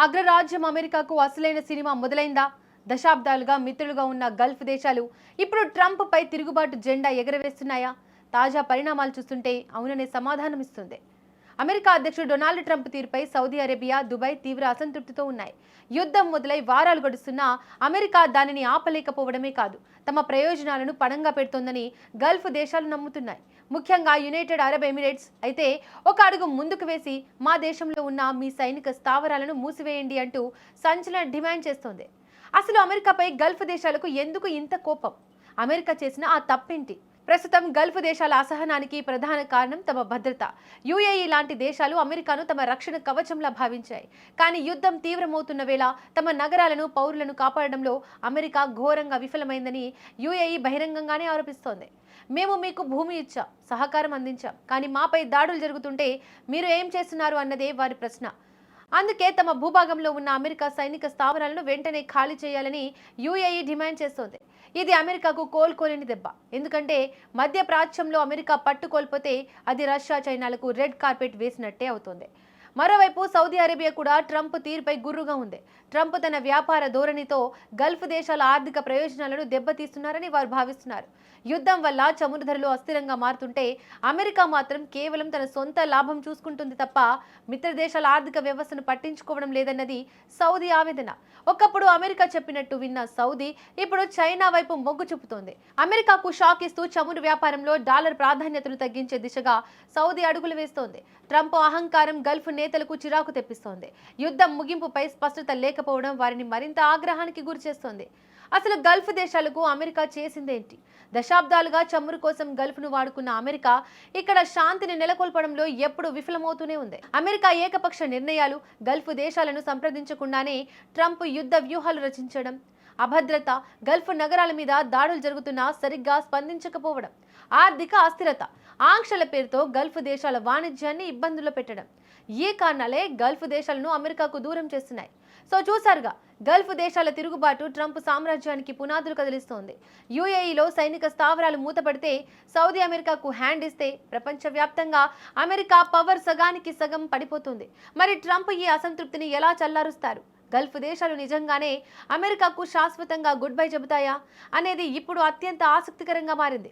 అగ్రరాజ్యం అమెరికాకు అసలైన సినిమా మొదలైందా? దశాబ్దాలుగా మిత్రులుగా ఉన్న గల్ఫ్ దేశాలు ఇప్పుడు ట్రంప్ పై తిరుగుబాటు జెండా ఎగరవేస్తున్నాయా? తాజా పరిణామాలు చూస్తుంటే అవుననే సమాధానం ఇస్తుంది. అమెరికా అధ్యక్షుడు డొనాల్డ్ ట్రంప్ తీరుపై సౌదీ అరేబియా, దుబాయ్ తీవ్ర అసంతృప్తితో ఉన్నాయి. యుద్ధం మొదలై వారాలు గడుస్తున్నా అమెరికా దానిని ఆపలేకపోవడమే కాదు, తమ ప్రయోజనాలను పణంగా పెడుతోందని గల్ఫ్ దేశాలు నమ్ముతున్నాయి. ముఖ్యంగా యునైటెడ్ అరబ్ ఎమిరేట్స్ అయితే ఒక అడుగు ముందుకు వేసి మా దేశంలో ఉన్న మీ సైనిక స్థావరాలను మూసివేయండి అంటూ సంచలన డిమాండ్ చేస్తోంది. అసలు అమెరికాపై గల్ఫ్ దేశాలకు ఎందుకు ఇంత కోపం? అమెరికా చేసిన ఆ తప్పేంటి? ప్రస్తుతం గల్ఫ్ దేశాల అసహనానికి ప్రధాన కారణం తమ భద్రత. యుఏఈ లాంటి దేశాలు అమెరికాను తమ రక్షణ కవచంలా భావించాయి. కానీ యుద్ధం తీవ్రమవుతున్న వేళ తమ నగరాలను, పౌరులను కాపాడడంలో అమెరికా ఘోరంగా విఫలమైందని యుఏఈ బహిరంగంగానే ఆరోపిస్తోంది. మేము మీకు భూమి ఇచ్చాం, సహకారం అందించాం, కానీ మాపై దాడులు జరుగుతుంటే మీరు ఏం చేస్తున్నారు అన్నదే వారి ప్రశ్న. అందుకే తమ భూభాగంలో ఉన్న అమెరికా సైనిక స్థావరాలను వెంటనే ఖాళీ చేయాలని యుఏఈ డిమాండ్ చేస్తోంది. ఇది అమెరికాకు కోలుకోలేని దెబ్బ. ఎందుకంటే మధ్య ప్రాచ్యంలో అమెరికా పట్టు కోల్పోతే అది రష్యా, చైనాలకు రెడ్ కార్పెట్ వేసినట్టే అవుతుంది. మరోవైపు సౌదీ అరేబియా కూడా ట్రంప్ తీరుపై గుర్రుగా ఉంది. ట్రంప్ తన వ్యాపార ధోరణితో గల్ఫ్ దేశాల ఆర్థిక ప్రయోజనాలను దెబ్బతీస్తున్నారని వారు భావిస్తున్నారు. యుద్ధం వల్ల చమురు ధరలు అస్థిరంగా మారుతుంటే అమెరికా మాత్రం కేవలం తన సొంత లాభం చూసుకుంటుంది తప్ప మిత్ర దేశాల ఆర్థిక వ్యవస్థను పట్టించుకోవడం లేదన్నది సౌదీ ఆవేదన. ఒకప్పుడు అమెరికా చెప్పినట్టు విన్న సౌదీ ఇప్పుడు చైనా వైపు మొగ్గు చూపుతోంది. అమెరికాకు షాక్ ఇస్తూ చమురు వ్యాపారంలో డాలర్ ప్రాధాన్యతను తగ్గించే దిశగా సౌదీ అడుగులు వేస్తోంది. ట్రంప్ అహంకారం గల్ఫ్ నేతలకు చిరాకు తెప్పిస్తోంది. యుద్ధం ముగింపుపై స్పష్టత లేకపోవడం వారిని మరింత ఆగ్రహానికి గురిచేస్తోంది. అసలు గల్ఫ్ దేశాలకు అమెరికా చేసిందేంటి? దశాబ్దాలుగా చమురు కోసం గల్ఫ్ను వాడుకున్న అమెరికా ఇక్కడ శాంతిని నెలకొల్పడంలో ఎప్పుడు విఫలమవుతూనే ఉంది. అమెరికా ఏకపక్ష నిర్ణయాలు, గల్ఫ్ దేశాలను సంప్రదించకుండానే ట్రంప్ యుద్ధ వ్యూహాలు రచించడం, అభద్రత, గల్ఫ్ నగరాల మీద దాడులు జరుగుతున్నా సరిగ్గా స్పందించకపోవడం, ఆర్థిక అస్థిరత, ఆంక్షల పేరుతో గల్ఫ్ దేశాల వాణిజ్యాన్ని ఇబ్బందుల్లో పెట్టడం, ఈ కారణాలే గల్ఫ్ దేశాలను అమెరికాకు దూరం చేస్తున్నాయి. సో చూసారుగా, గల్ఫ్ దేశాల తిరుగుబాటు ట్రంప్ సామ్రాజ్యానికి పునాదులు కదిలిస్తోంది. యుఏఈలో సైనిక స్థావరాలు మూతపడితే సౌదీ అమెరికాకు హ్యాండ్ ఇస్తే ప్రపంచవ్యాప్తంగా అమెరికా పవర్ సగానికి సగం పడిపోతుంది. మరి ట్రంప్ ఈ అసంతృప్తిని ఎలా చల్లారుస్తారు? గల్ఫ్ దేశాలు నిజంగానే అమెరికాకు శాశ్వతంగా గుడ్ బై చెబుతాయా అనేది ఇప్పుడు అత్యంత ఆసక్తికరంగా మారింది.